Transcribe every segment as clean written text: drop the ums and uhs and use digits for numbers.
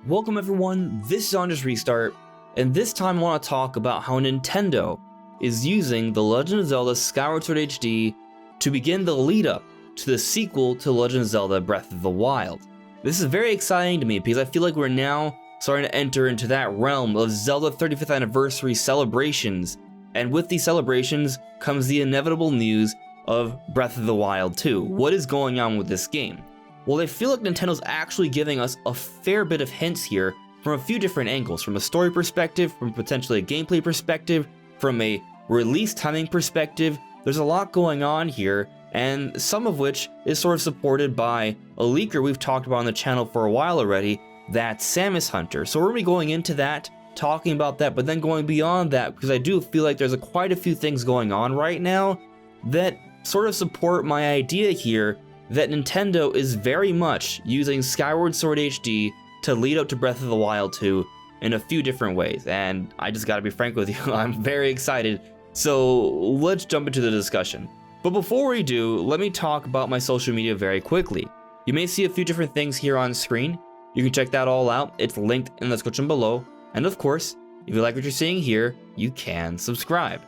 Welcome everyone, this is On Just Restart, and this time I want to talk about how Nintendo is using the Legend of Zelda Skyward Sword HD to begin the lead up to the sequel to Legend of Zelda Breath of the Wild. This is very exciting to me because I feel like we're now starting to enter into that realm of Zelda 35th anniversary celebrations, and with these celebrations comes the inevitable news of Breath of the Wild 2. What is going on with this game? Well, I feel like Nintendo's actually giving us a fair bit of hints here from a few different angles, from a story perspective, from potentially a gameplay perspective, from a release timing perspective. There's a lot going on here, and some of which is sort of supported by a leaker we've talked about on the channel for a while already, that's Samus Hunter. So we're going to be going into that, talking about that, but then going beyond that, because I do feel like there's quite a few things going on right now that sort of support my idea here that Nintendo is very much using Skyward Sword HD to lead up to Breath of the Wild 2 in a few different ways, and I just gotta be frank with you, I'm very excited, so let's jump into the discussion. But before we do, let me talk about my social media very quickly. You may see a few different things here on screen. You can check that all out, it's linked in the description below, and of course, if you like what you're seeing here, you can subscribe.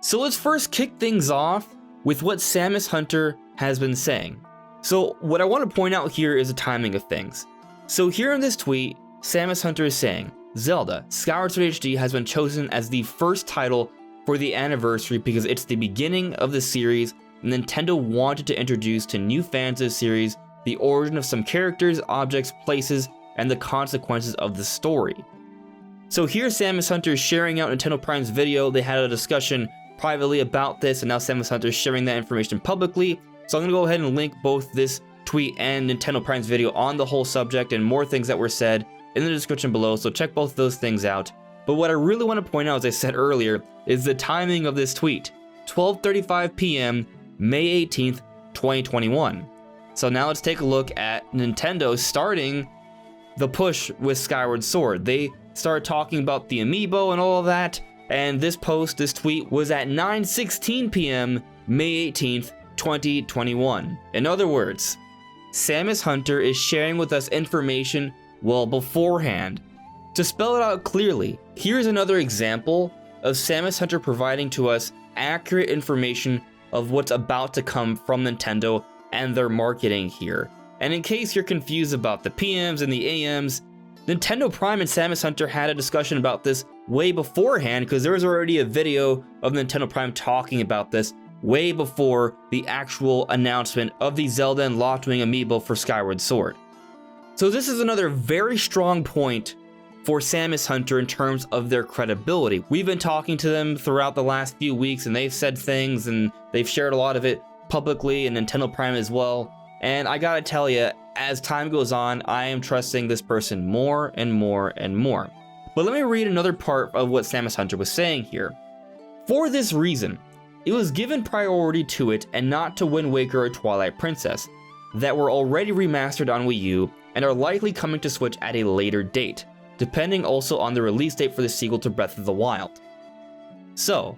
So let's first kick things off with what Samus Hunter has been saying. So what I want to point out here is the timing of things. So here in this tweet, Samus Hunter is saying, Zelda Skyward Sword HD has been chosen as the first title for the anniversary because it's the beginning of the series, and Nintendo wanted to introduce to new fans of the series the origin of some characters, objects, places, and the consequences of the story. So here Samus Hunter is sharing out Nintendo Prime's video. They had a discussion privately about this, and now Samus Hunter is sharing that information publicly. So I'm going to go ahead and link both this tweet and Nintendo Prime's video on the whole subject and more things that were said in the description below, so check both those things out. But what I really want to point out, as I said earlier, is the timing of this tweet. 12:35 p.m., May 18th, 2021. So now let's take a look at Nintendo starting the push with Skyward Sword. They started talking about the Amiibo and all of that, and this tweet was at 9:16 p.m., May 18th, 2021. In other words, Samus Hunter is sharing with us information well beforehand. To spell it out clearly, here's another example of Samus Hunter providing to us accurate information of what's about to come from Nintendo and their marketing here. And in case you're confused about the PMs and the AMs, Nintendo Prime and Samus Hunter had a discussion about this way beforehand, because there was already a video of Nintendo Prime talking about this way before the actual announcement of the Zelda and Loftwing Amiibo for Skyward Sword. So this is another very strong point for Samus Hunter in terms of their credibility. We've been talking to them throughout the last few weeks, and they've said things, and they've shared a lot of it publicly, and Nintendo Prime as well. And I gotta tell you, as time goes on, I am trusting this person more and more and more. But let me read another part of what Samus Hunter was saying here. For this reason, it was given priority to it and not to Wind Waker or Twilight Princess, that were already remastered on Wii U and are likely coming to Switch at a later date, depending also on the release date for the sequel to Breath of the Wild. So,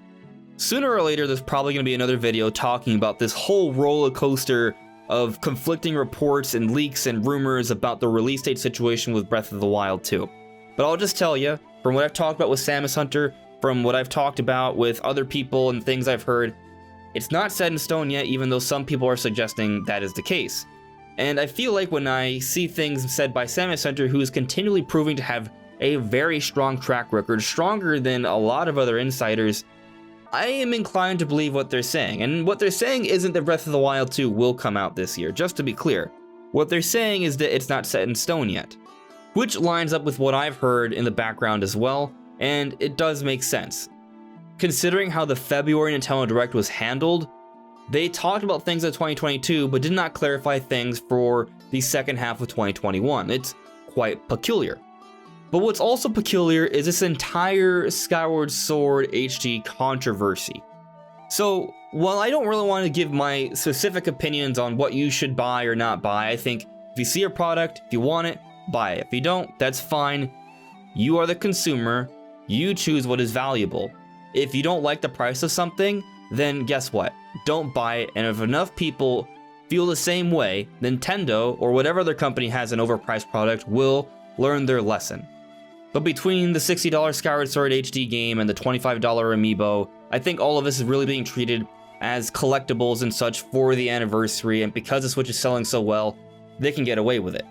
sooner or later there's probably going to be another video talking about this whole roller coaster of conflicting reports and leaks and rumors about the release date situation with Breath of the Wild 2. But I'll just tell you, from what I've talked about with Samus Hunter, from what I've talked about with other people and things I've heard, it's not set in stone yet, even though some people are suggesting that is the case. And I feel like when I see things said by Samus Hunter, who is continually proving to have a very strong track record, stronger than a lot of other insiders, I am inclined to believe what they're saying. And what they're saying isn't that Breath of the Wild 2 will come out this year, just to be clear. What they're saying is that it's not set in stone yet, which lines up with what I've heard in the background as well, and it does make sense. Considering how the February Nintendo Direct was handled, they talked about things in 2022, but did not clarify things for the second half of 2021. It's quite peculiar. But what's also peculiar is this entire Skyward Sword HD controversy. So, while I don't really want to give my specific opinions on what you should buy or not buy, I think if you see a product, if you want it, buy it. If you don't, that's fine. You are the consumer. You choose what is valuable. If you don't like the price of something, then guess what? Don't buy it, and if enough people feel the same way, Nintendo or whatever other company has an overpriced product will learned their lesson. But between the $60 Skyward Sword HD game and the $25 Amiibo, I think all of this is really being treated as collectibles and such for the anniversary, and because the Switch is selling so well, they can get away with it.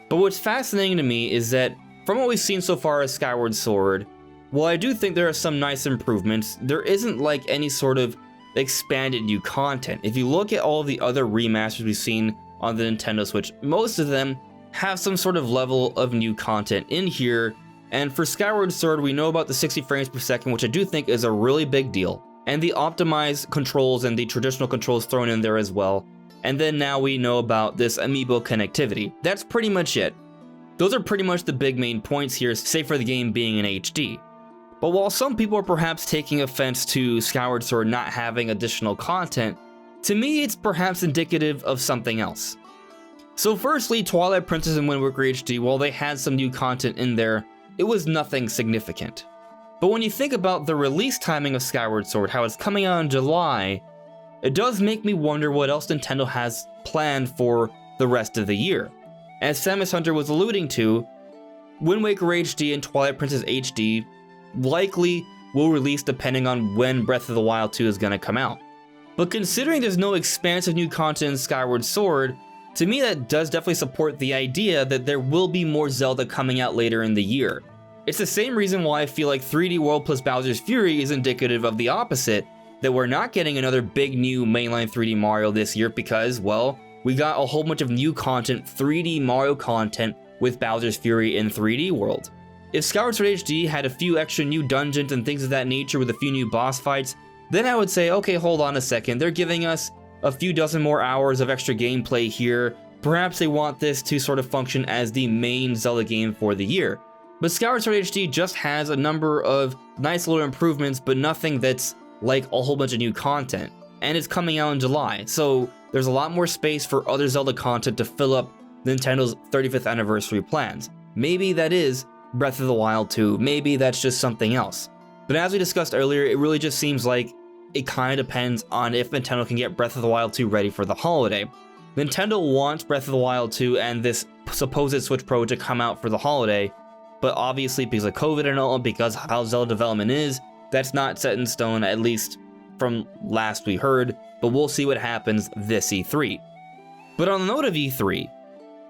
But what's fascinating to me is that from what we've seen so far as Skyward Sword, while I do think there are some nice improvements, there isn't like any sort of expanded new content. If you look at all of the other remasters we've seen on the Nintendo Switch, most of them have some sort of level of new content in here, and for Skyward Sword we know about the 60 frames per second, which I do think is a really big deal, and the optimized controls and the traditional controls thrown in there as well, and then now we know about this Amiibo connectivity. That's pretty much it. Those are pretty much the big main points here, save for the game being in HD. But while some people are perhaps taking offense to Skyward Sword not having additional content, to me it's perhaps indicative of something else. So firstly, Twilight Princess and Wind Waker HD, while they had some new content in there, it was nothing significant. But when you think about the release timing of Skyward Sword, how it's coming out in July, it does make me wonder what else Nintendo has planned for the rest of the year. As Samus Hunter was alluding to, Wind Waker HD and Twilight Princess HD likely will release depending on when Breath of the Wild 2 is going to come out. But considering there's no expansive new content in Skyward Sword, to me that does definitely support the idea that there will be more Zelda coming out later in the year. It's the same reason why I feel like 3D World plus Bowser's Fury is indicative of the opposite, that we're not getting another big new mainline 3D Mario this year because, well, we got a whole bunch of new content, 3D Mario content with Bowser's Fury in 3D World. If Skyward Sword HD had a few extra new dungeons and things of that nature with a few new boss fights, then I would say, okay, hold on a second, they're giving us a few dozen more hours of extra gameplay here. Perhaps they want this to sort of function as the main Zelda game for the year. But Skyward Sword HD just has a number of nice little improvements, but nothing that's like a whole bunch of new content. And it's coming out in July, so there's a lot more space for other Zelda content to fill up Nintendo's 35th anniversary plans. Maybe that is Breath of the Wild 2, maybe that's just something else. But as we discussed earlier, it really just seems like it kind of depends on if Nintendo can get Breath of the Wild 2 ready for the holiday. Nintendo wants Breath of the Wild 2 and this supposed Switch Pro to come out for the holiday, but obviously because of COVID and all, because how Zelda development is, that's not set in stone, at least from last we heard, but we'll see what happens this E3. But on the note of E3,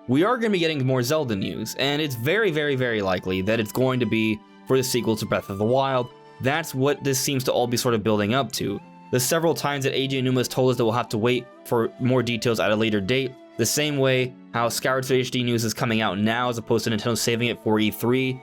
we are going to be getting more Zelda news, and it's very, very, very likely that it's going to be for the sequel to Breath of the Wild. That's what this seems to all be sort of building up to. The several times that AJ Numa has told us that we'll have to wait for more details at a later date, the same way how Skyward Sword HD news is coming out now as opposed to Nintendo saving it for E3.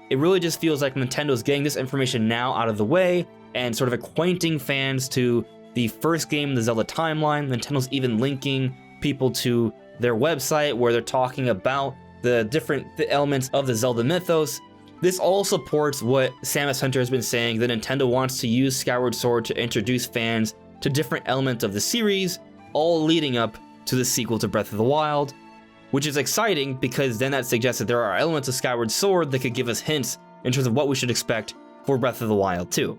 It really just feels like Nintendo's getting this information now out of the way and sort of acquainting fans to the first game in the Zelda timeline. Nintendo's even linking people to their website where they're talking about the different elements of the Zelda mythos. This all supports what Samus Hunter has been saying, that Nintendo wants to use Skyward Sword to introduce fans to different elements of the series, all leading up to the sequel to Breath of the Wild, which is exciting because then that suggests that there are elements of Skyward Sword that could give us hints in terms of what we should expect for Breath of the Wild 2.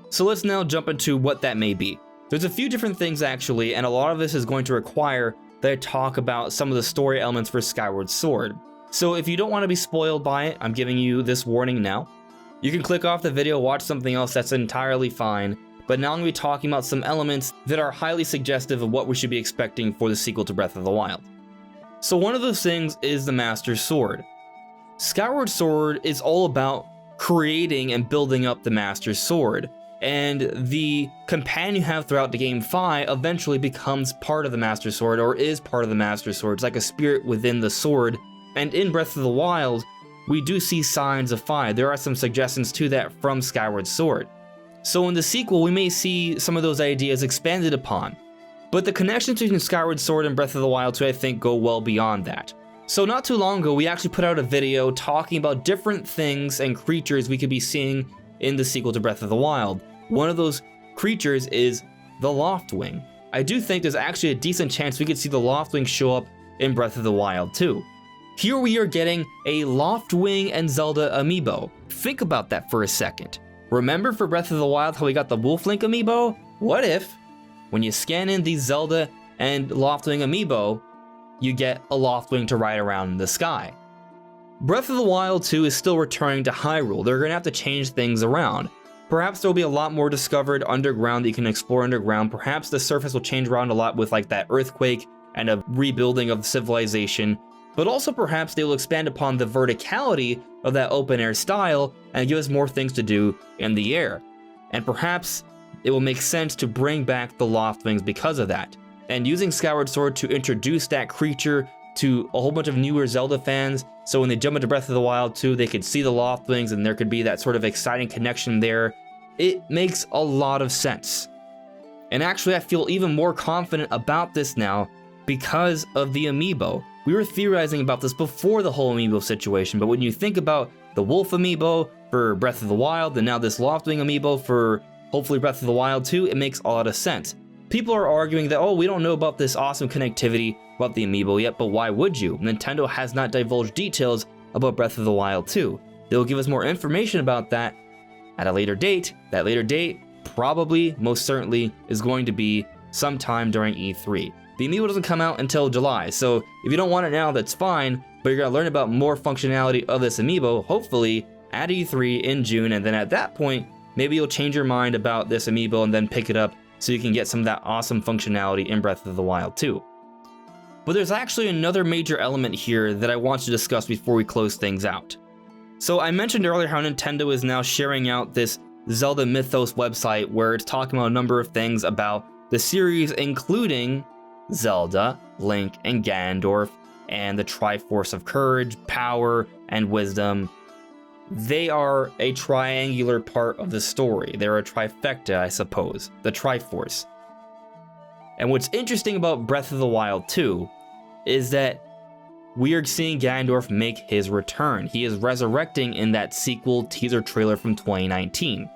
So let's now jump into what that may be. There's a few different things actually, and a lot of this is going to require that I talk about some of the story elements for Skyward Sword. So if you don't want to be spoiled by it, I'm giving you this warning now. You can click off the video, watch something else, that's entirely fine. But now I'm going to be talking about some elements that are highly suggestive of what we should be expecting for the sequel to Breath of the Wild. So one of those things is the Master Sword. Skyward Sword is all about creating and building up the Master Sword. And the companion you have throughout the game, Fi, eventually becomes part of the Master Sword, or is part of the Master Sword. It's like a spirit within the sword. And in Breath of the Wild, we do see signs of Fi. There are some suggestions to that from Skyward Sword. So in the sequel, we may see some of those ideas expanded upon. But the connections between Skyward Sword and Breath of the Wild 2, I think, go well beyond that. So not too long ago, we actually put out a video talking about different things and creatures we could be seeing in the sequel to Breath of the Wild. One of those creatures is the Loftwing. I do think there's actually a decent chance we could see the Loftwing show up in Breath of the Wild 2. Here we are getting a Loftwing and Zelda amiibo. Think about that for a second. Remember for Breath of the Wild how we got the Wolf-Link amiibo? What if, when you scan in the Zelda and Loftwing amiibo, you get a Loftwing to ride around in the sky? Breath of the Wild 2 is still returning to Hyrule. They're going to have to change things around. Perhaps there'll be a lot more discovered underground that you can explore underground. Perhaps the surface will change around a lot with like that earthquake and a rebuilding of civilization. But also perhaps they will expand upon the verticality of that open air style and give us more things to do in the air. And perhaps it will make sense to bring back the Loftwings because of that. And using Skyward Sword to introduce that creature to a whole bunch of newer Zelda fans, so when they jump into Breath of the Wild 2, they could see the Loftwings and there could be that sort of exciting connection there. It makes a lot of sense. And actually, I feel even more confident about this now because of the Amiibo. We were theorizing about this before the whole Amiibo situation, but when you think about the Wolf Amiibo for Breath of the Wild, and now this Loftwing Amiibo for hopefully Breath of the Wild 2, it makes a lot of sense. People are arguing that, oh, we don't know about this awesome connectivity about the Amiibo yet, but why would you? Nintendo has not divulged details about Breath of the Wild 2. They'll give us more information about that at a later date. That later date probably, most certainly, is going to be sometime during E3. The Amiibo doesn't come out until July, so if you don't want it now, that's fine, but you're going to learn about more functionality of this Amiibo, hopefully, at E3 in June, and then at that point, maybe you'll change your mind about this Amiibo and then pick it up so you can get some of that awesome functionality in Breath of the Wild 2. But there's actually another major element here that I want to discuss before we close things out. So I mentioned earlier how Nintendo is now sharing out this Zelda Mythos website where it's talking about a number of things about the series, including Zelda, Link, and Ganondorf, and the Triforce of Courage, Power, and Wisdom. They are a triangular part of the story. They're a trifecta, I suppose, the Triforce. And what's interesting about Breath of the Wild 2 is that we are seeing Ganondorf make his return. He is resurrecting in that sequel teaser trailer from 2019.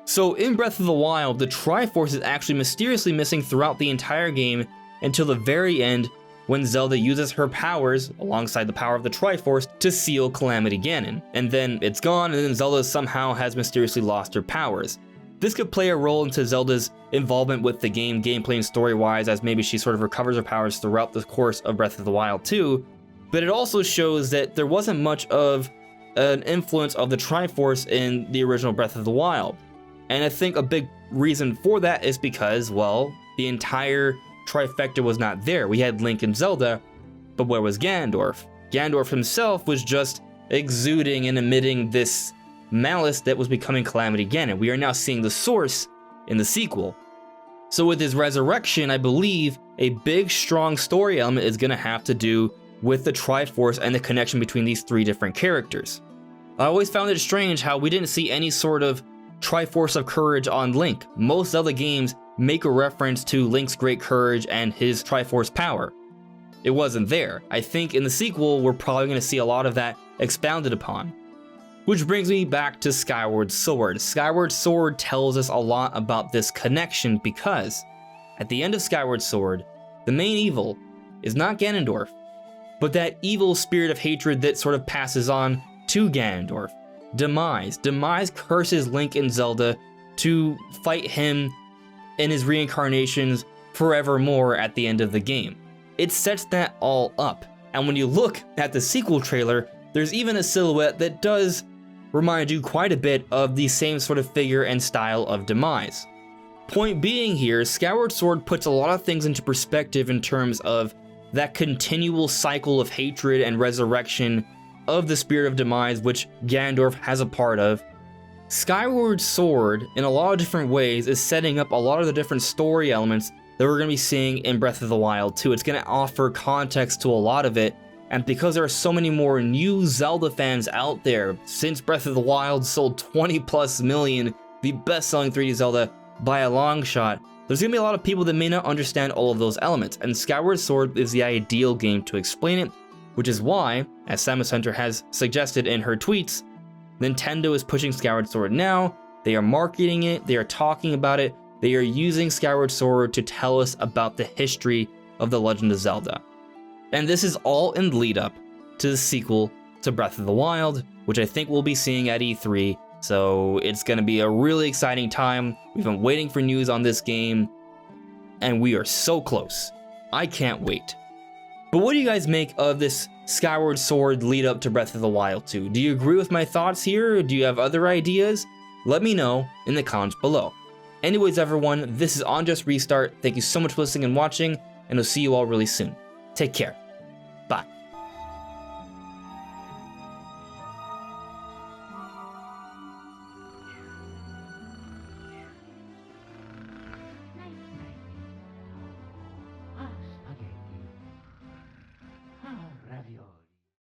So in Breath of the Wild, the Triforce is actually mysteriously missing throughout the entire game until the very end, when Zelda uses her powers, alongside the power of the Triforce, to seal Calamity Ganon. And then it's gone, and then Zelda somehow has mysteriously lost her powers. This could play a role into Zelda's involvement with the game, gameplay and story-wise, as maybe she sort of recovers her powers throughout the course of Breath of the Wild 2, but it also shows that there wasn't much of an influence of the Triforce in the original Breath of the Wild. And I think a big reason for that is because, well, the entire trifecta was not there. We had Link and Zelda, but where was Ganondorf? Ganondorf himself was just exuding and emitting this malice that was becoming Calamity Ganon. We are now seeing the source in the sequel. So with his resurrection, I believe a big, strong story element is going to have to do with the Triforce and the connection between these three different characters. I always found it strange how we didn't see any sort of Triforce of Courage on Link. Most Zelda games make a reference to Link's great courage and his Triforce power. It wasn't there. I think in the sequel, we're probably going to see a lot of that expounded upon. Which brings me back to Skyward Sword. Skyward Sword tells us a lot about this connection because at the end of Skyward Sword, the main evil is not Ganondorf, but that evil spirit of hatred that sort of passes on to Ganondorf. Demise. Demise curses Link and Zelda to fight him in his reincarnations forevermore at the end of the game. It sets that all up, and when you look at the sequel trailer, there's even a silhouette that does remind you quite a bit of the same sort of figure and style of Demise. Point being here, Skyward Sword puts a lot of things into perspective in terms of that continual cycle of hatred and resurrection of the Spirit of Demise, which Ganondorf has a part of. Skyward Sword, in a lot of different ways, is setting up a lot of the different story elements that we're going to be seeing in Breath of the Wild 2. It's going to offer context to a lot of it, and because there are so many more new Zelda fans out there, since Breath of the Wild sold 20+ million, the best-selling 3D Zelda by a long shot, there's going to be a lot of people that may not understand all of those elements, and Skyward Sword is the ideal game to explain it, which is why, as Samus Hunter has suggested in her tweets, Nintendo is pushing Skyward Sword now. They are marketing it, they are talking about it, they are using Skyward Sword to tell us about the history of The Legend of Zelda. And this is all in lead up to the sequel to Breath of the Wild, which I think we'll be seeing at E3, so it's going to be a really exciting time. We've been waiting for news on this game, and we are so close. I can't wait. But what do you guys make of this Skyward Sword lead up to Breath of the Wild 2. Do you agree with my thoughts here? Or do you have other ideas? Let me know in the comments below. Anyways, everyone, this is On Just Restart. Thank you so much for listening and watching, and I'll see you all really soon. Take care. Bye.